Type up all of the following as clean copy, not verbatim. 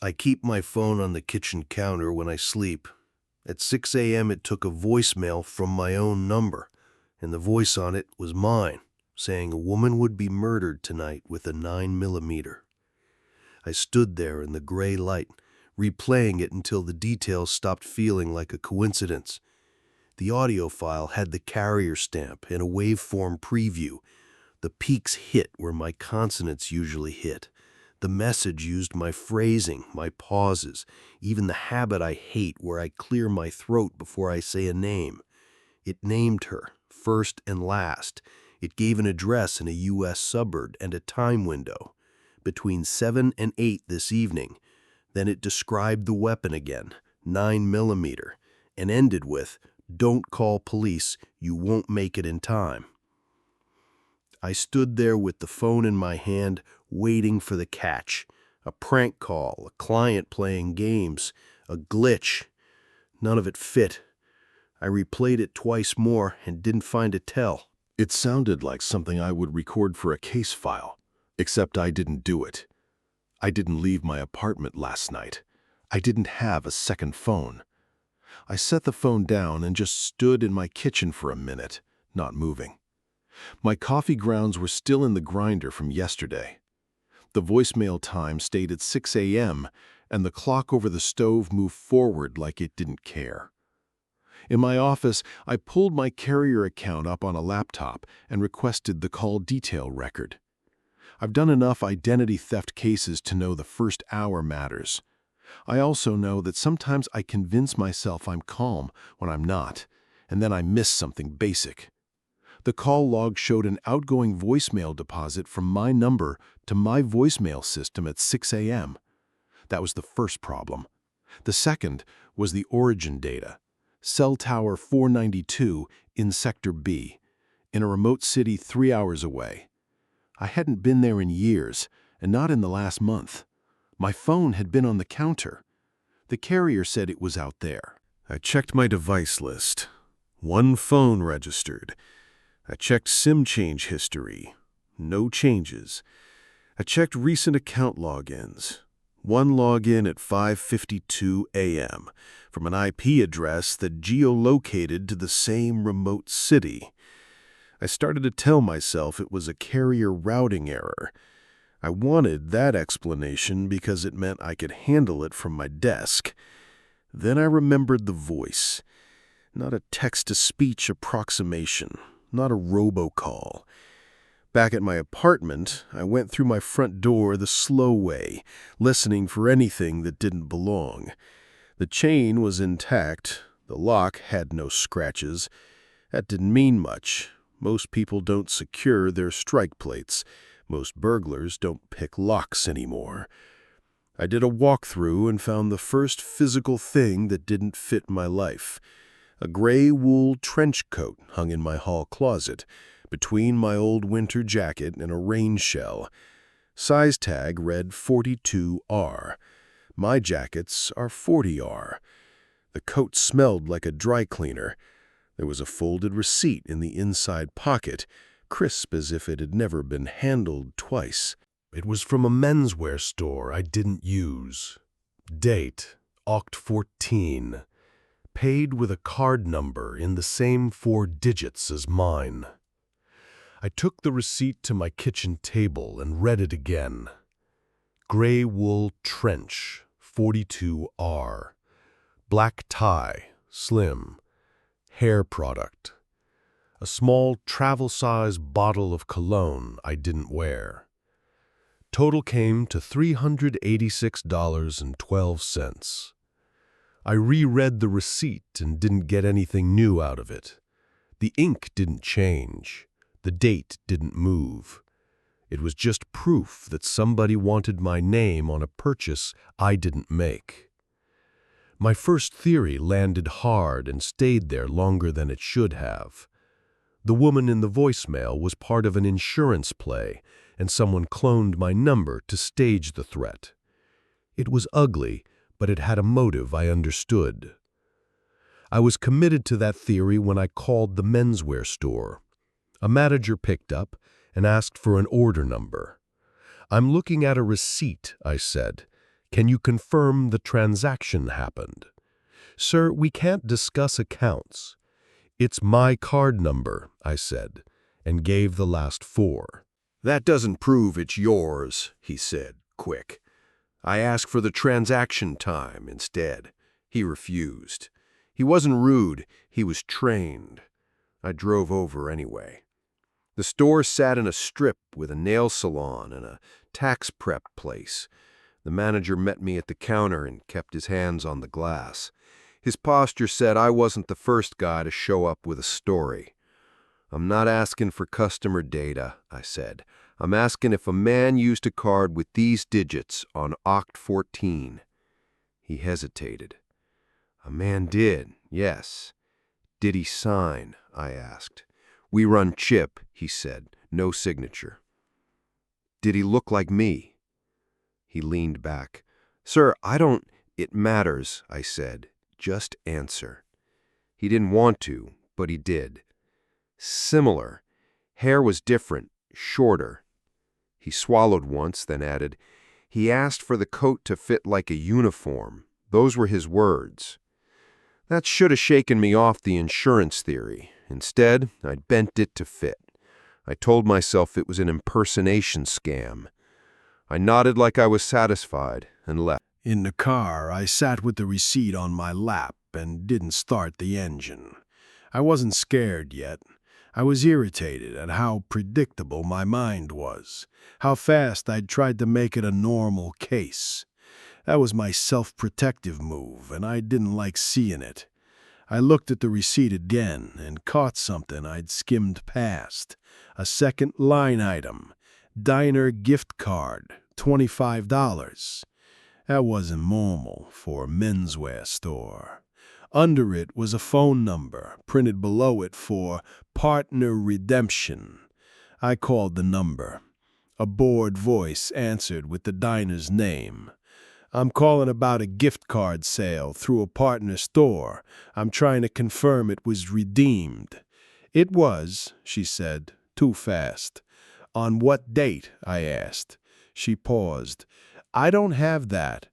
I keep my phone on the kitchen counter when I sleep. At 6 a.m. it took a voicemail from my own number, and the voice on it was mine, saying a woman would be murdered tonight with a 9mm. I stood there in the gray light, replaying it until the details stopped feeling like a coincidence. The audio file had the carrier stamp and a waveform preview. The peaks hit where my consonants usually hit. The message used my phrasing, my pauses, even the habit I hate where I clear my throat before I say a name. It named her, first and last. It gave an address in a U.S. suburb and a time window, between 7 and 8 this evening. Then it described the weapon again, 9mm, and ended with, "Don't call police, you won't make it in time." I stood there with the phone in my hand, waiting for the catch. A prank call, a client playing games, a glitch. None of it fit. I replayed it twice more and didn't find a tell. It sounded like something I would record for a case file, except I didn't do it. I didn't leave my apartment last night. I didn't have a second phone. I set the phone down and just stood in my kitchen for a minute, not moving. My coffee grounds were still in the grinder from yesterday. The voicemail time stayed at 6 a.m., and the clock over the stove moved forward like it didn't care. In my office, I pulled my carrier account up on a laptop and requested the call detail record. I've done enough identity theft cases to know the first hour matters. I also know that sometimes I convince myself I'm calm when I'm not, and then I miss something basic. The call log showed an outgoing voicemail deposit from my number to my voicemail system at 6 a.m. That was the first problem. The second was the origin data. Cell tower 492 in Sector B, in a remote city 3 hours away. I hadn't been there in years, and not in the last month. My phone had been on the counter. The carrier said it was out there. I checked my device list. One phone registered. I checked SIM change history. No changes. I checked recent account logins. One login at 5:52 a.m. from an IP address that geolocated to the same remote city. I started to tell myself it was a carrier routing error. I wanted that explanation because it meant I could handle it from my desk. Then I remembered the voice. Not a text-to-speech approximation. Not a robocall. Back at my apartment, I went through my front door the slow way, listening for anything that didn't belong. The chain was intact. The lock had no scratches. That didn't mean much. Most people don't secure their strike plates. Most burglars don't pick locks anymore. I did a walkthrough and found the first physical thing that didn't fit my life. A gray wool trench coat hung in my hall closet, between my old winter jacket and a rain shell. Size tag read 42R. My jackets are 40R. The coat smelled like a dry cleaner. There was a folded receipt in the inside pocket, crisp as if it had never been handled twice. It was from a menswear store I didn't use. Date, Oct 14. Paid with a card number in the same 4 digits as mine. I took the receipt to my kitchen table and read it again. Gray wool trench, 42R. Black tie, slim. Hair product. A small travel-size bottle of cologne I didn't wear. Total came to $386.12. I reread the receipt and didn't get anything new out of it. The ink didn't change. The date didn't move. It was just proof that somebody wanted my name on a purchase I didn't make. My first theory landed hard and stayed there longer than it should have. The woman in the voicemail was part of an insurance play, and someone cloned my number to stage the threat. It was ugly, but it had a motive I understood. I was committed to that theory when I called the menswear store. A manager picked up and asked for an order number. "I'm looking at a receipt," I said. Can you confirm the transaction happened? Sir, we can't discuss accounts. It's my card number, I said, and gave the last 4. That doesn't prove it's yours, he said, quick. I asked for the transaction time instead. He refused. He wasn't rude, he was trained. I drove over anyway. The store sat in a strip with a nail salon and a tax prep place. The manager met me at the counter and kept his hands on the glass. His posture said I wasn't the first guy to show up with a story. I'm not asking for customer data, I said. I'm asking if a man used a card with these digits on Oct 14. He hesitated. A man did, yes. Did he sign? I asked. We run chip, he said. No signature. Did he look like me? He leaned back. Sir, I don't... It matters, I said. Just answer. He didn't want to, but he did. Similar. Hair was different, shorter. He swallowed once, then added, he asked for the coat to fit like a uniform. Those were his words. That should have shaken me off the insurance theory. Instead, I'd bent it to fit. I told myself it was an impersonation scam. I nodded like I was satisfied and left. In the car, I sat with the receipt on my lap and didn't start the engine. I wasn't scared yet. I was irritated at how predictable my mind was, how fast I'd tried to make it a normal case. That was my self-protective move, and I didn't like seeing it. I looked at the receipt again and caught something I'd skimmed past. A second line item. Diner gift card, $25. That wasn't normal for a menswear store. Under it was a phone number, printed below it for partner redemption. I called the number. A bored voice answered with the diner's name. I'm calling about a gift card sale through a partner store. I'm trying to confirm it was redeemed. It was, she said, too fast. On what date? I asked. She paused. I don't have that.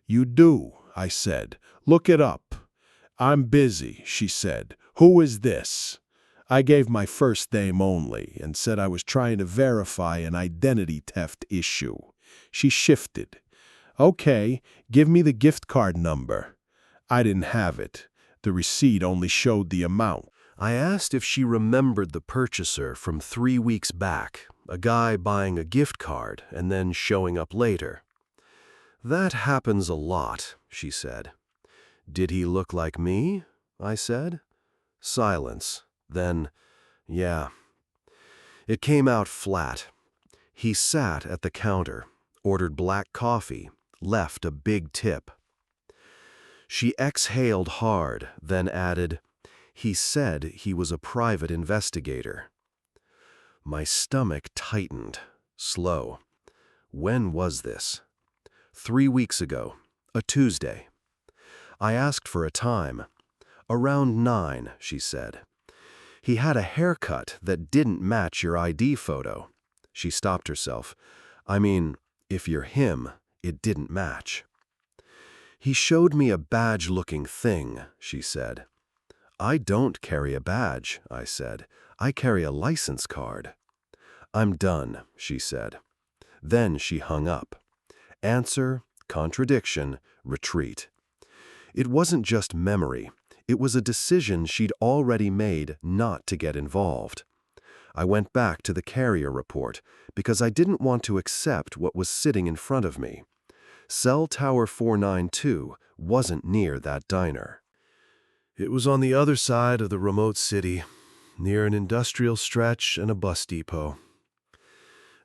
You do, I said. Look it up. I'm busy, she said. Who is this? I gave my first name only and said I was trying to verify an identity theft issue. She shifted. Okay, give me the gift card number. I didn't have it. The receipt only showed the amount. I asked if she remembered the purchaser from 3 weeks back, a guy buying a gift card and then showing up later. That happens a lot, she said. Did he look like me? I said. Silence. Then, yeah. It came out flat. He sat at the counter, ordered black coffee, left a big tip. She exhaled hard, then added, he said he was a private investigator. My stomach tightened, slow. When was this? 3 weeks ago, a Tuesday. I asked for a time. Around 9, she said. He had a haircut that didn't match your ID photo. She stopped herself. I mean, if you're him, it didn't match. He showed me a badge-looking thing, she said. I don't carry a badge, I said. I carry a license card. I'm done, she said. Then she hung up. Answer, contradiction, retreat. It wasn't just memory. It was a decision she'd already made not to get involved. I went back to the carrier report because I didn't want to accept what was sitting in front of me. Cell Tower 492 wasn't near that diner. It was on the other side of the remote city, near an industrial stretch and a bus depot.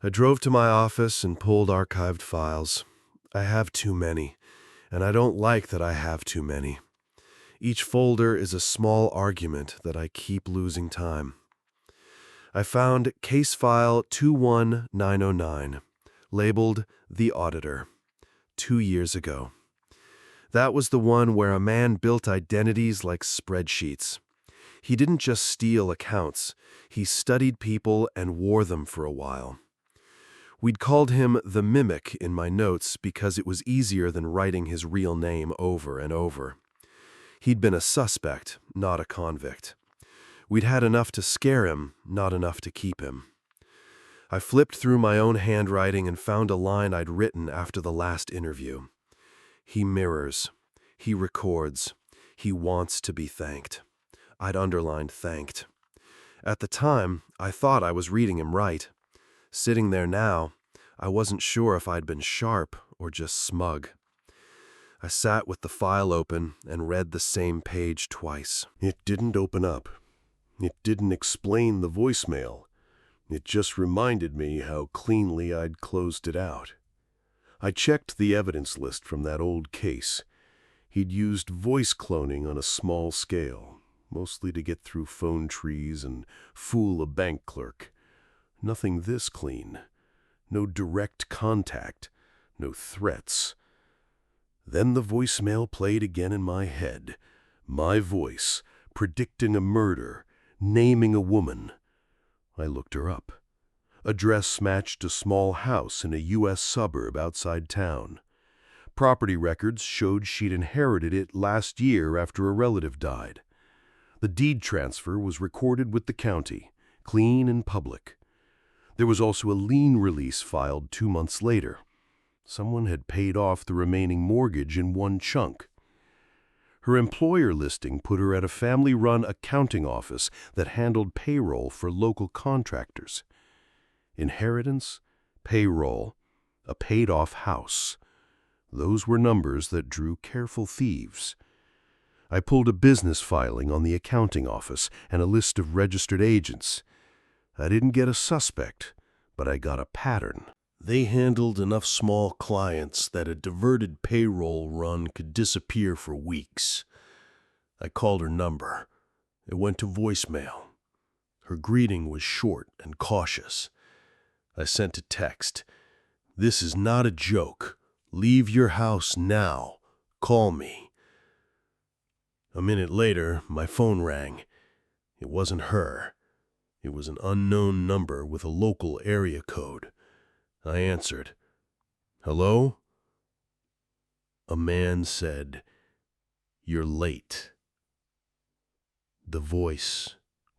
I drove to my office and pulled archived files. I have too many, and I don't like that I have too many. Each folder is a small argument that I keep losing time. I found case file 21909, labeled The Auditor, 2 years ago. That was the one where a man built identities like spreadsheets. He didn't just steal accounts, he studied people and wore them for a while. We'd called him the Mimic in my notes because it was easier than writing his real name over and over. He'd been a suspect, not a convict. We'd had enough to scare him, not enough to keep him. I flipped through my own handwriting and found a line I'd written after the last interview. He mirrors. He records. He wants to be thanked. I'd underlined thanked. At the time, I thought I was reading him right. Sitting there now, I wasn't sure if I'd been sharp or just smug. I sat with the file open and read the same page twice. It didn't open up. It didn't explain the voicemail. It just reminded me how cleanly I'd closed it out. I checked the evidence list from that old case. He'd used voice cloning on a small scale, mostly to get through phone trees and fool a bank clerk. Nothing this clean. No direct contact. No threats. Then the voicemail played again in my head. My voice, predicting a murder, naming a woman. I looked her up. Address matched a small house in a U.S. suburb outside town. Property records showed she'd inherited it last year after a relative died. The deed transfer was recorded with the county, clean and public. There was also a lien release filed 2 months later. Someone had paid off the remaining mortgage in one chunk. Her employer listing put her at a family-run accounting office that handled payroll for local contractors. Inheritance, payroll, a paid-off house. Those were numbers that drew careful thieves. I pulled a business filing on the accounting office and a list of registered agents. I didn't get a suspect, but I got a pattern. They handled enough small clients that a diverted payroll run could disappear for weeks. I called her number. It went to voicemail. Her greeting was short and cautious. I sent a text. "This is not a joke. Leave your house now. Call me." A minute later, my phone rang. It wasn't her. It was an unknown number with a local area code. I answered. "Hello?" A man said, "You're late." The voice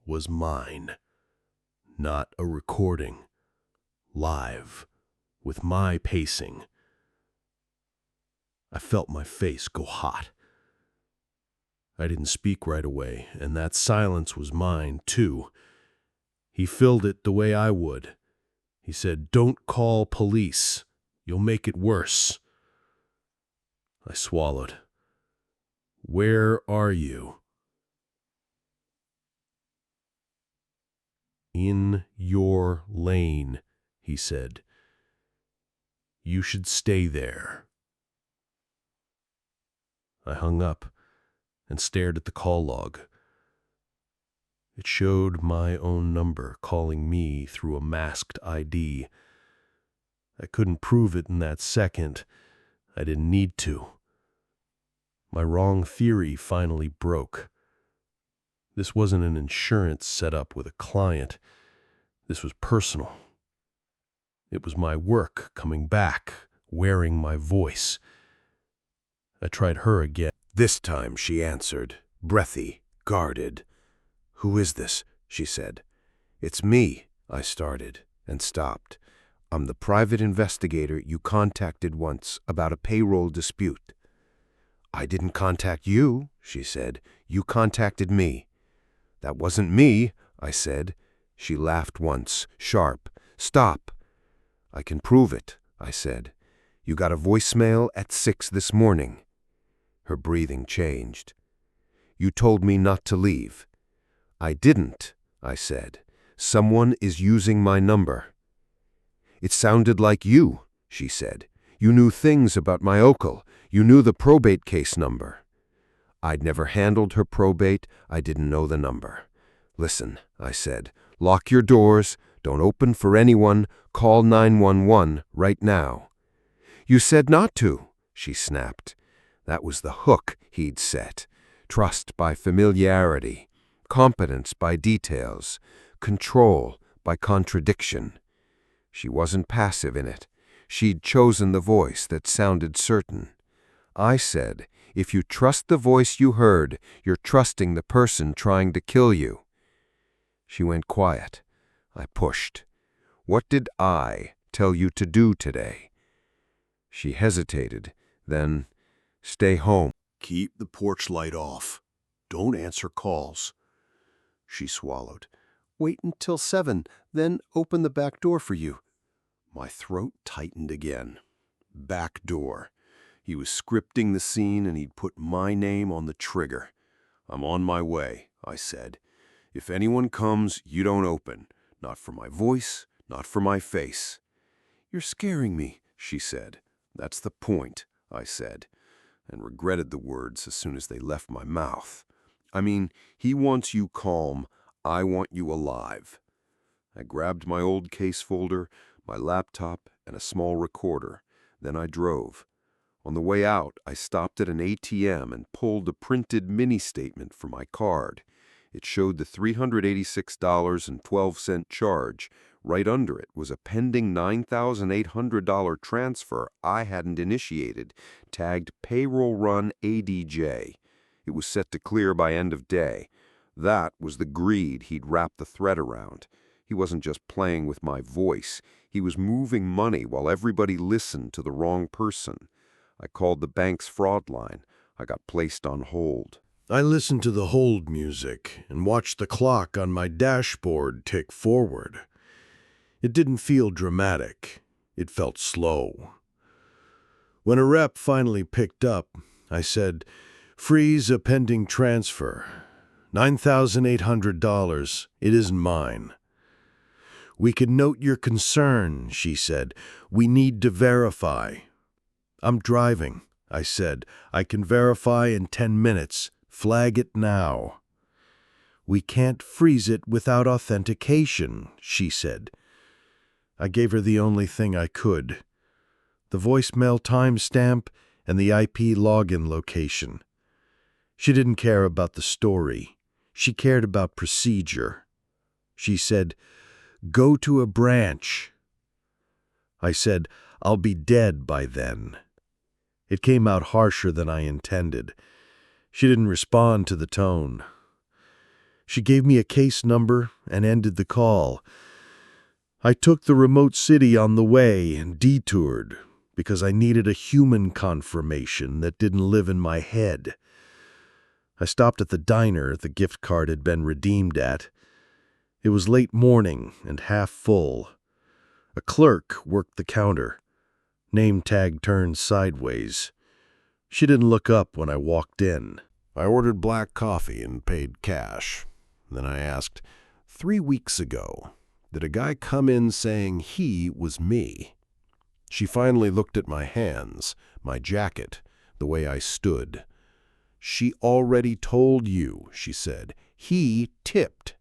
was mine, not a recording. Live, with my pacing. I felt my face go hot. I didn't speak right away, and that silence was mine, too. He filled it the way I would. He said, "Don't call police. You'll make it worse." I swallowed. "Where are you?" "In your lane," he said. "You should stay there." I hung up and stared at the call log. It showed my own number calling me through a masked ID. I couldn't prove it in that second. I didn't need to. My wrong theory finally broke. This wasn't an insurance setup with a client. This was personal. It was my work coming back, wearing my voice. I tried her again. This time she answered, breathy, guarded. "Who is this?" she said. "It's me," I started, and stopped. "I'm the private investigator you contacted once about a payroll dispute." "I didn't contact you," she said. "You contacted me." "That wasn't me," I said. She laughed once, sharp. "Stop." "I can prove it," I said. "You got a voicemail at 6 this morning." Her breathing changed. "You told me not to leave." "I didn't," I said. "Someone is using my number." "It sounded like you," she said. "You knew things about my uncle. You knew the probate case number." "I'd never handled her probate. I didn't know the number." "Listen," I said. "Lock your doors. Don't open for anyone. Call 911 right now." "You said not to," she snapped. That was the hook he'd set. Trust by familiarity. Competence by details. Control by contradiction. She wasn't passive in it. She'd chosen the voice that sounded certain. I said, if you trust the voice you heard, you're trusting the person trying to kill you. She went quiet. I pushed. What did I tell you to do today? She hesitated, then, stay home. Keep the porch light off. Don't answer calls. She swallowed. Wait until 7, then open the back door for you. My throat tightened again. Back door. He was scripting the scene and he'd put my name on the trigger. I'm on my way, I said. If anyone comes, you don't open. Not for my voice, not for my face. You're scaring me, she said. That's the point, I said, and regretted the words as soon as they left my mouth. I mean, he wants you calm, I want you alive. I grabbed my old case folder, my laptop, and a small recorder. Then I drove. On the way out, I stopped at an ATM and pulled a printed mini-statement for my card. It showed the $386.12 charge. Right under it was a pending $9,800 transfer I hadn't initiated, tagged Payroll Run ADJ. It was set to clear by end of day. That was the greed he'd wrapped the thread around. He wasn't just playing with my voice. He was moving money while everybody listened to the wrong person. I called the bank's fraud line. I got placed on hold. I listened to the hold music and watched the clock on my dashboard tick forward. It didn't feel dramatic. It felt slow. When a rep finally picked up, I said, "Freeze a pending transfer. $9,800. It isn't mine." "We can note your concern," she said. "We need to verify." "I'm driving," I said. "I can verify in 10 minutes. Flag it now." "We can't freeze it without authentication," she said. I gave her the only thing I could: the voicemail timestamp and the IP login location. She didn't care about the story. She cared about procedure. She said, "Go to a branch." I said, "I'll be dead by then." It came out harsher than I intended. She didn't respond to the tone. She gave me a case number and ended the call. I took the remote city on the way and detoured because I needed a human confirmation that didn't live in my head. I stopped at the diner the gift card had been redeemed at. It was late morning and half full. A clerk worked the counter. Name tag turned sideways. She didn't look up when I walked in. I ordered black coffee and paid cash. Then I asked, 3 weeks ago, did a guy come in saying he was me? She finally looked at my hands, my jacket, the way I stood. She already told you, she said. He tipped.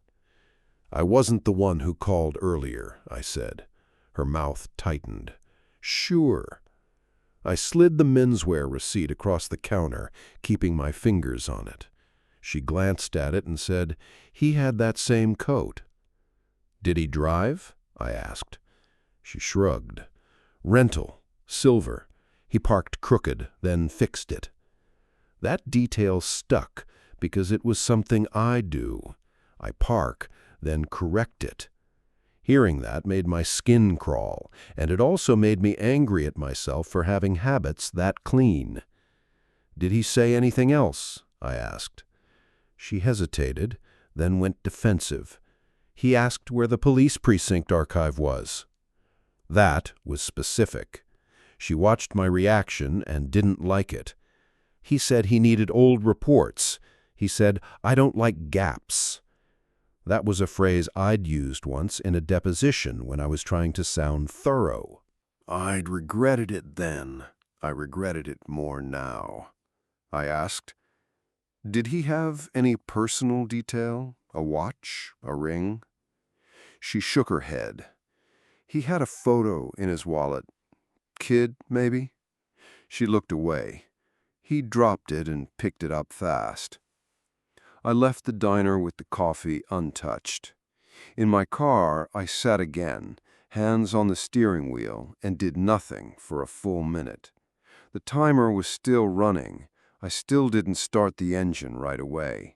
I wasn't the one who called earlier, I said. Her mouth tightened. Sure. I slid the menswear receipt across the counter, keeping my fingers on it. She glanced at it and said, he had that same coat. Did he drive? I asked. She shrugged. Rental, silver. He parked crooked, then fixed it. That detail stuck because it was something I do. I park, then correct it. Hearing that made my skin crawl, and it also made me angry at myself for having habits that clean. Did he say anything else? I asked. She hesitated, then went defensive. He asked where the police precinct archive was. That was specific. She watched my reaction and didn't like it. He said he needed old reports. He said, I don't like gaps. That was a phrase I'd used once in a deposition when I was trying to sound thorough. I'd regretted it then. I regretted it more now. I asked, did he have any personal detail? A watch? A ring? She shook her head. He had a photo in his wallet. Kid, maybe? She looked away. He dropped it and picked it up fast. I left the diner with the coffee untouched. In my car, I sat again, hands on the steering wheel, and did nothing for a full minute. The timer was still running. I still didn't start the engine right away.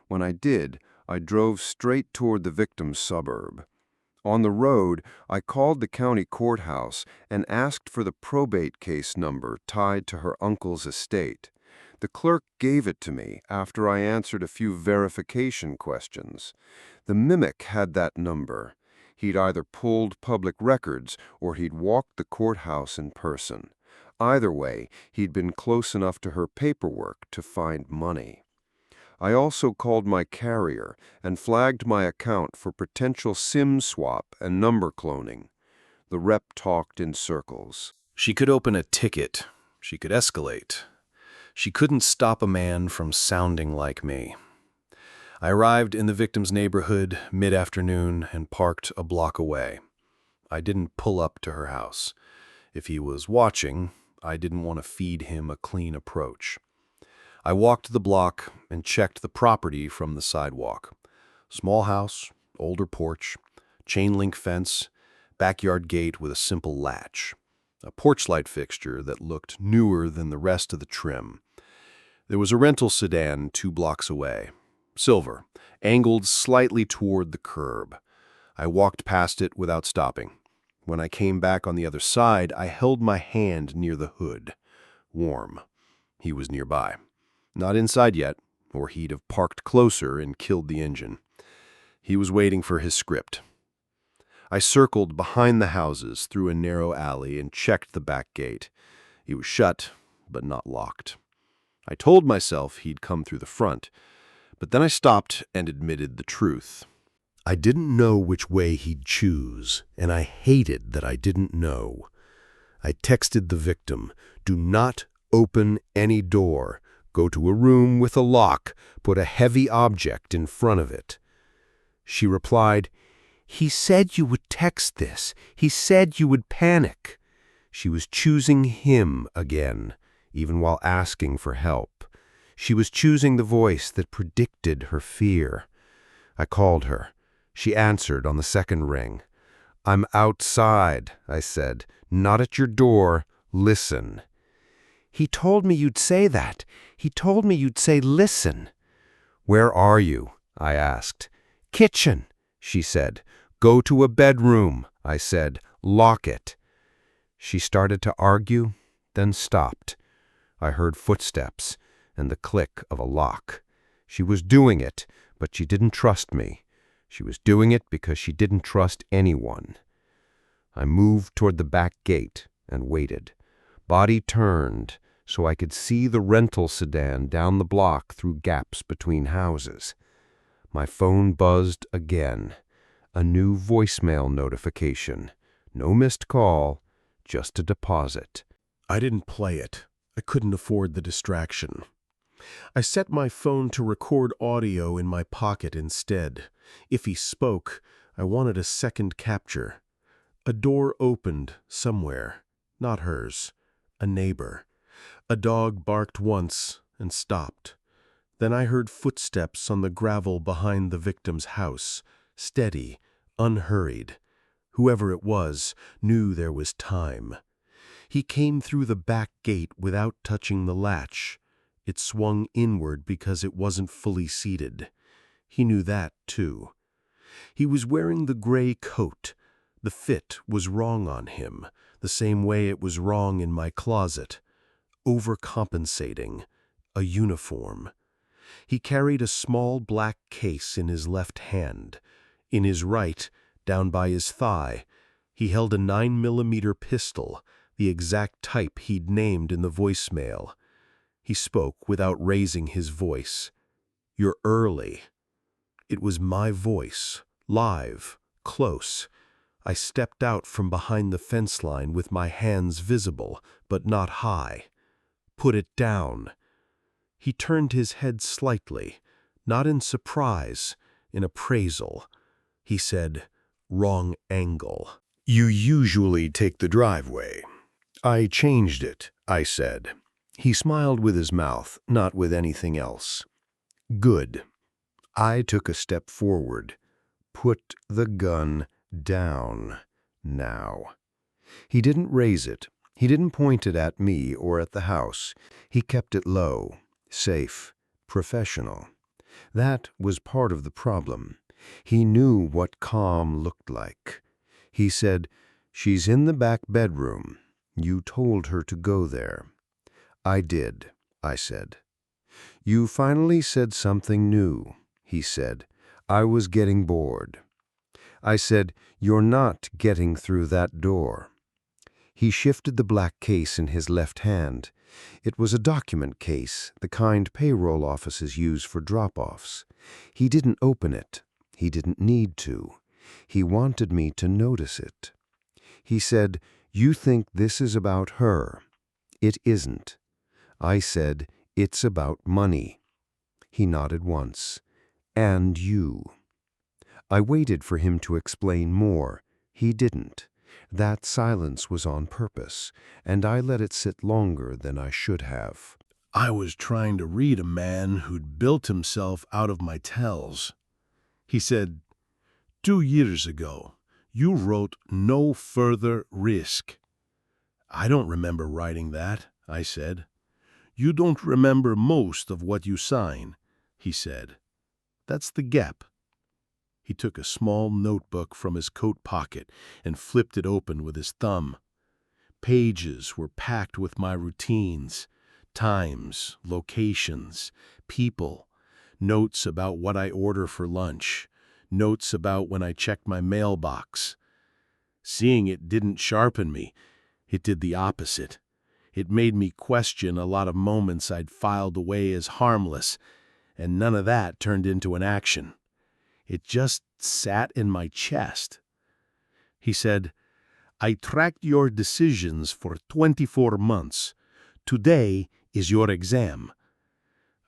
When I did, I drove straight toward the victim's suburb. On the road, I called the county courthouse and asked for the probate case number tied to her uncle's estate. The clerk gave it to me after I answered a few verification questions. The mimic had that number. He'd either pulled public records or he'd walked the courthouse in person. Either way, he'd been close enough to her paperwork to find money. I also called my carrier and flagged my account for potential SIM swap and number cloning. The rep talked in circles. She could open a ticket. She could escalate. She couldn't stop a man from sounding like me. I arrived in the victim's neighborhood mid-afternoon and parked a block away. I didn't pull up to her house. If he was watching, I didn't want to feed him a clean approach. I walked the block and checked the property from the sidewalk. Small house, older porch, chain-link fence, backyard gate with a simple latch. A porch light fixture that looked newer than the rest of the trim. There was a rental sedan 2 blocks away. Silver, angled slightly toward the curb. I walked past it without stopping. When I came back on the other side, I held my hand near the hood. Warm. He was nearby. Not inside yet, or he'd have parked closer and killed the engine. He was waiting for his script. I circled behind the houses through a narrow alley and checked the back gate. It was shut, but not locked. I told myself he'd come through the front, but then I stopped and admitted the truth. I didn't know which way he'd choose, and I hated that I didn't know. I texted the victim, "Do not open any door. Go to a room with a lock. Put a heavy object in front of it." She replied, "He said you would text this. He said you would panic." She was choosing him again, even while asking for help. She was choosing the voice that predicted her fear. I called her. She answered on the second ring. "I'm outside," I said. "Not at your door. Listen." "He told me you'd say that. He told me you'd say listen." "Where are you?" I asked. "Kitchen," she said. "Go to a bedroom," I said. "Lock it." She started to argue, then stopped. I heard footsteps and the click of a lock. She was doing it, but she didn't trust me. She was doing it because she didn't trust anyone. I moved toward the back gate and waited. Body turned so I could see the rental sedan down the block through gaps between houses. My phone buzzed again. A new voicemail notification. No missed call, just a deposit. I didn't play it. I couldn't afford the distraction. I set my phone to record audio in my pocket instead. If he spoke, I wanted a second capture. A door opened somewhere, not hers, a neighbor. A dog barked once and stopped. Then I heard footsteps on the gravel behind the victim's house, steady, unhurried. Whoever it was knew there was time. He came through the back gate without touching the latch. It swung inward because it wasn't fully seated. He knew that, too. He was wearing the gray coat. The fit was wrong on him, the same way it was wrong in my closet. Overcompensating. A uniform. He carried a small black case in his left hand. In his right, down by his thigh, he held a 9mm pistol, the exact type he'd named in the voicemail. He spoke without raising his voice. "You're early." It was my voice, live, close. I stepped out from behind the fence line with my hands visible, but not high. "Put it down." He turned his head slightly, not in surprise, in appraisal. He said, "Wrong angle." "You usually take the driveway." "I changed it," I said. He smiled with his mouth, not with anything else. "Good." I took a step forward. "Put the gun down." Now. He didn't raise it. He didn't point it at me or at the house. He kept it low, safe, professional. That was part of the problem. He knew what calm looked like. He said, "She's in the back bedroom. You told her to go there." "I did," I said. "You finally said something new," he said. "I was getting bored." I said, "You're not getting through that door." He shifted the black case in his left hand. It was a document case, the kind payroll offices use for drop-offs. He didn't open it. He didn't need to. He wanted me to notice it. He said, "You think this is about her. It isn't." I said, "It's about money." He nodded once. "And you." I waited for him to explain more. He didn't. That silence was on purpose, and I let it sit longer than I should have. I was trying to read a man who'd built himself out of my tells. He said, 2 years ago, you wrote "no further risk." "I don't remember writing that," I said. "You don't remember most of what you sign," he said. "That's the gap." He took a small notebook from his coat pocket and flipped it open with his thumb. Pages were packed with my routines, times, locations, people, notes about what I order for lunch, notes about when I check my mailbox. Seeing it didn't sharpen me. It did the opposite. It made me question a lot of moments I'd filed away as harmless, and none of that turned into an action. It just sat in my chest. He said, "I tracked your decisions for 24 months. Today is your exam."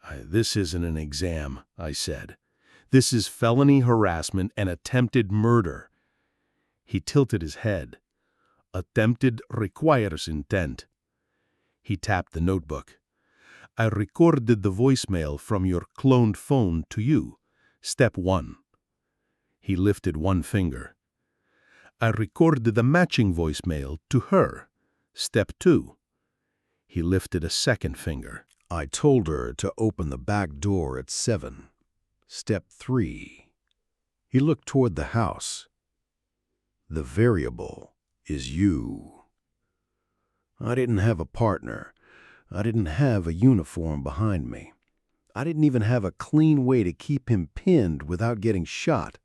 "This isn't an exam," I said. "This is felony harassment and attempted murder." He tilted his head. "Attempted requires intent." He tapped the notebook. "I recorded the voicemail from your cloned phone to you. Step 1. He lifted one finger. "I recorded the matching voicemail to her. Step 2. He lifted a second finger. I told her to open the back door at 7. Step 3. He looked toward the house. The variable is you. I didn't have a partner. I didn't have a uniform behind me. I didn't even have a clean way to keep him pinned without getting shot.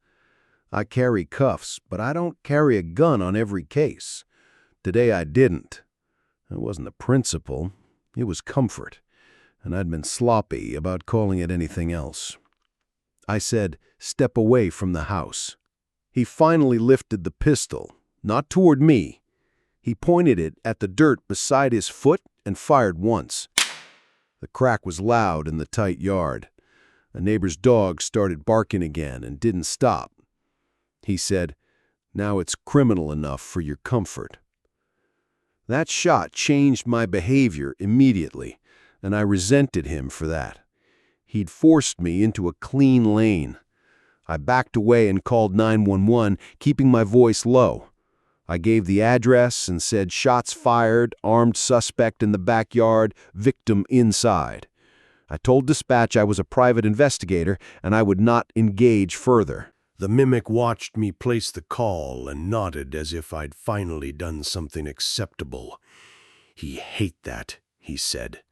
I carry cuffs, but I don't carry a gun on every case. Today I didn't. It wasn't the principle. It was comfort. And I'd been sloppy about calling it anything else. I said, "Step away from the house." He finally lifted the pistol, not toward me. He pointed it at the dirt beside his foot and fired once. The crack was loud in the tight yard. A neighbor's dog started barking again and didn't stop. He said, "Now it's criminal enough for your comfort." That shot changed my behavior immediately, and I resented him for that. He'd forced me into a clean lane. I backed away and called 911, keeping my voice low. I gave the address and said shots fired, armed suspect in the backyard, victim inside. I told dispatch I was a private investigator and I would not engage further. The mimic watched me place the call and nodded as if I'd finally done something acceptable. "He hate that," he said.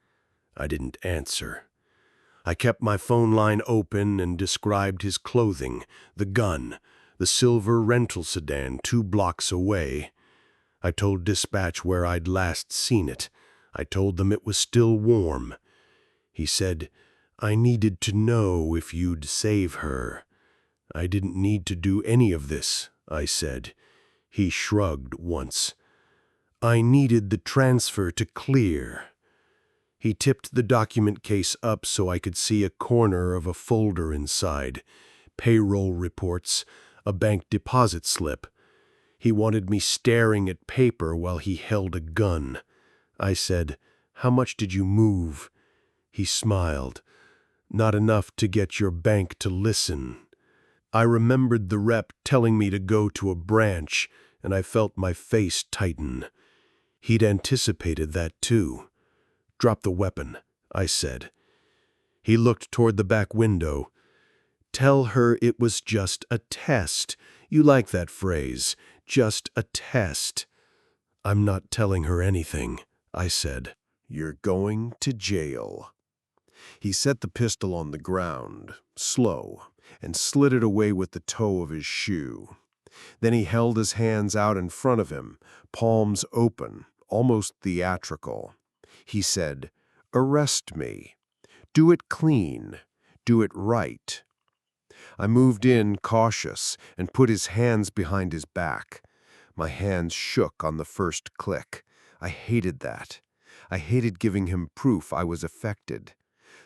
I didn't answer. I kept my phone line open and described his clothing, the gun, the silver rental sedan 2 blocks away. I told dispatch where I'd last seen it. I told them it was still warm. He said, "I needed to know if you'd save her." "I didn't need to do any of this," I said. He shrugged once. "I needed the transfer to clear." He tipped the document case up so I could see a corner of a folder inside. Payroll reports, a bank deposit slip. He wanted me staring at paper while he held a gun. I said, "How much did you move?" He smiled. "Not enough to get your bank to listen." I remembered the rep telling me to go to a branch, and I felt my face tighten. He'd anticipated that too. "Drop the weapon," I said. He looked toward the back window. "Tell her it was just a test. You like that phrase, just a test." "I'm not telling her anything," I said. "You're going to jail." He set the pistol on the ground, slow, and slid it away with the toe of his shoe. Then he held his hands out in front of him, palms open, almost theatrical. He said, "Arrest me. Do it clean. Do it right." I moved in, cautious, and put his hands behind his back. My hands shook on the first click. I hated that. I hated giving him proof I was affected.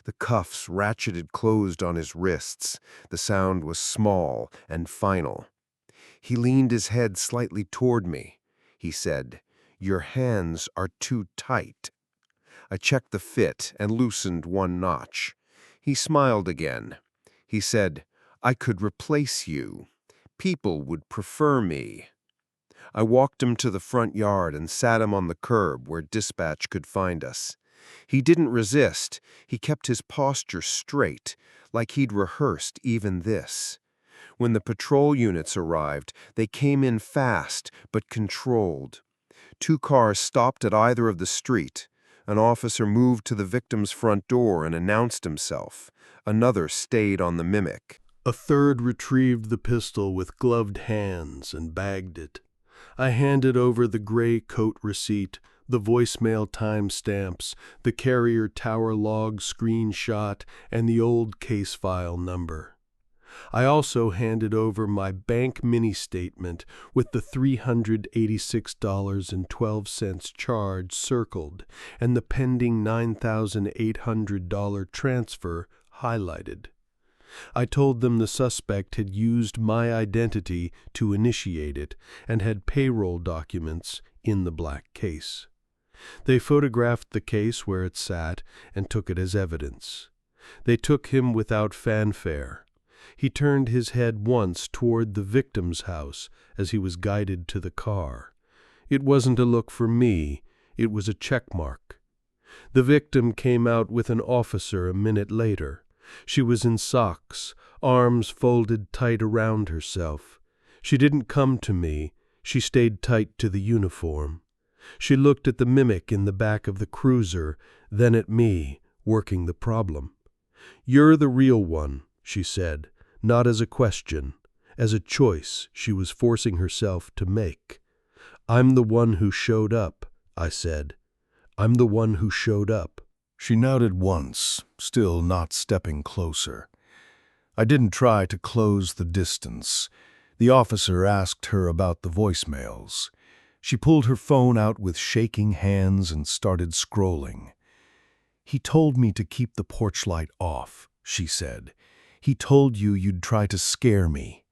The cuffs ratcheted closed on his wrists. The sound was small and final. He leaned his head slightly toward me. He said, "Your hands are too tight." I checked the fit and loosened one notch. He smiled again. He said, "I could replace you. People would prefer me." I walked him to the front yard and sat him on the curb where dispatch could find us. He didn't resist. He kept his posture straight, like he'd rehearsed even this. When the patrol units arrived, they came in fast but controlled. 2 cars stopped at either of the street. An officer moved to the victim's front door and announced himself. Another stayed on the mimic. A third retrieved the pistol with gloved hands and bagged it. I handed over the gray coat receipt, the voicemail timestamps, the carrier tower log screenshot, and the old case file number. I also handed over my bank mini-statement with the $386.12 charge circled and the pending $9,800 transfer highlighted. I told them the suspect had used my identity to initiate it and had payroll documents in the black case. They photographed the case where it sat and took it as evidence. They took him without fanfare. He turned his head once toward the victim's house as he was guided to the car. It wasn't a look for me, it was a check mark. The victim came out with an officer a minute later. She was in socks, arms folded tight around herself. She didn't come to me, she stayed tight to the uniform. She looked at the mimic in the back of the cruiser, then at me, working the problem. "You're the real one," she said, not as a question, as a choice she was forcing herself to make. "I'm the one who showed up," I said. "I'm the one who showed up." She nodded once, still not stepping closer. I didn't try to close the distance. The officer asked her about the voicemails. She pulled her phone out with shaking hands and started scrolling. "He told me to keep the porch light off," she said. "He told you you'd try to scare me."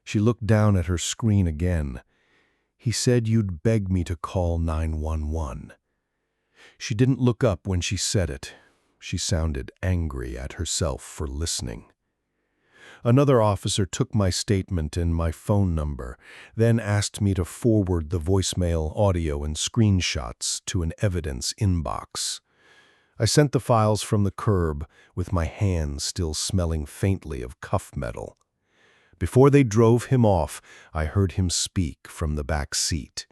She looked down at her screen again. "He said you'd beg me to call 911. She didn't look up when she said it. She sounded angry at herself for listening. Another officer took my statement and my phone number, then asked me to forward the voicemail, audio, and screenshots to an evidence inbox. I sent the files from the curb, with my hands still smelling faintly of cuff metal. Before they drove him off, I heard him speak from the back seat.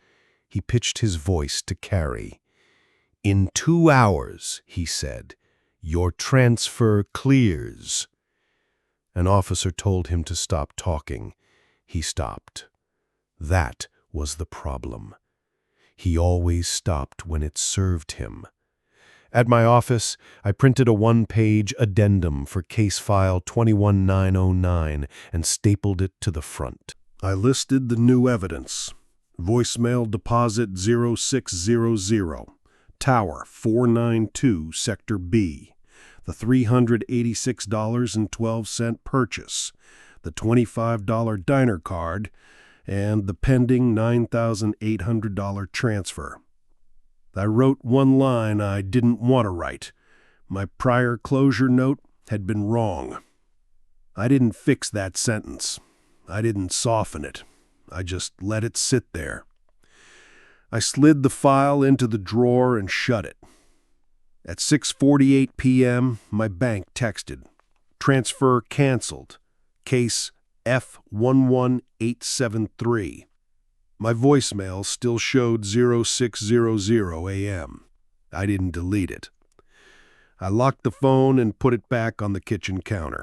He pitched his voice to Carrie. "In 2 hours," he said, "your transfer clears." An officer told him to stop talking. He stopped. That was the problem. He always stopped when it served him. At my office, I printed a 1-page addendum for case file 21909 and stapled it to the front. I listed the new evidence. Voicemail deposit 0600, Tower 492, Sector B. The $386.12 purchase, the $25 diner card, and the pending $9,800 transfer. I wrote one line I didn't want to write. My prior closure note had been wrong. I didn't fix that sentence. I didn't soften it. I just let it sit there. I slid the file into the drawer and shut it. At 6:48 p.m., my bank texted. Transfer canceled. Case F11873. My voicemail still showed 0600 a.m. I didn't delete it. I locked the phone and put it back on the kitchen counter.